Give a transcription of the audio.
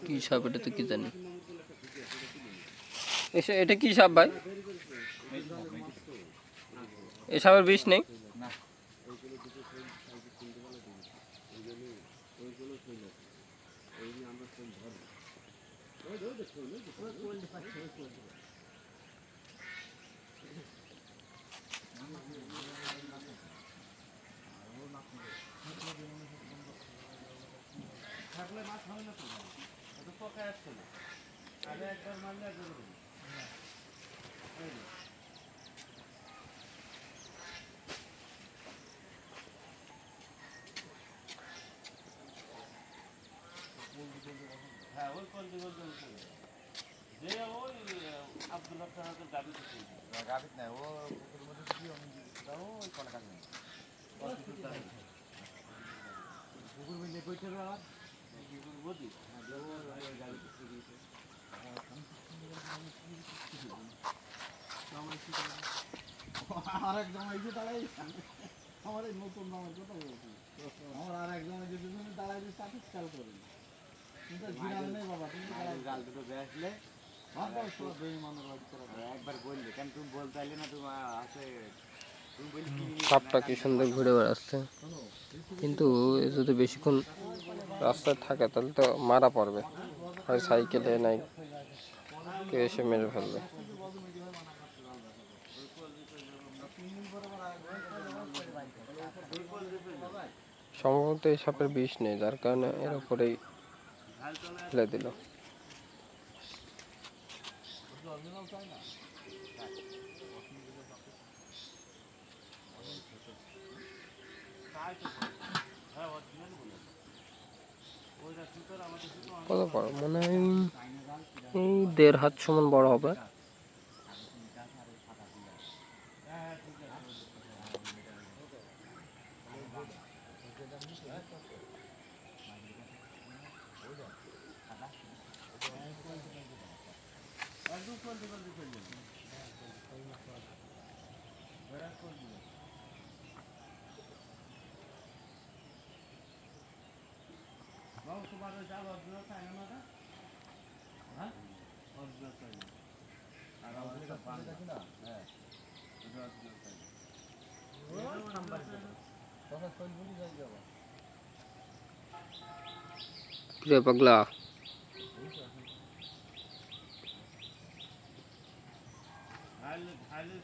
কি সাপ এটা তো কি জানি। এটা কি সাপ ভাই? এ সাপের বিষ নেই? থাকলে মাছ হয় না তো, এটা পোকা আসছে না। আগে একবার মারলে একবার হবে। হ্যাঁ ওই কল দিবল যে ওই আব্দুল্লাহ সাহেবের গাড়ি গাড়ি নাই ও পুকুরের মধ্যে কি ওই কলা কাজ নেই পুকুর মিলে কইতে আর পুকুর বদি গাড়ি আর এক জামাই যে দাঁড়াই আমার এই নতুন জামাই কথা বলছি আমার আর এক জামাই যে দুজনে দাঁড়াই যে তাকে খেয়াল করি কিন্তু জিরাল নেই বাবা তুমি জাল দুটো বেসলে একবার বললে কেন তুমি বলতে পারলে না তুমি আছে সাপটা কি সুন্দর ঘুরে বেড়াচ্ছে, কিন্তু যদি বেশিক্ষণ রাস্তায় থাকে তাহলে তো মারা পড়বে, হয় সাইকেলে নাই কেউ এসে মেরে ফেলবে। সম্ভবত এই সাপের বিষ নেই, যার কারণে এর উপরেই ফেলে দিল। কত বড়, মনে হয় এই 1.5 হাত সমান বড় হবে। তোমার ওই জাল অরিজিনাল চাই না ওটা হ্যাঁ অরিজিনাল চাই না আর অরিজিনাল পান দেখি না হ্যাঁ ওটা অরিজিনাল চাই না ওই নাম্বার কথা কই বলি যাই যাবা কিরে পাগলা, হাইলে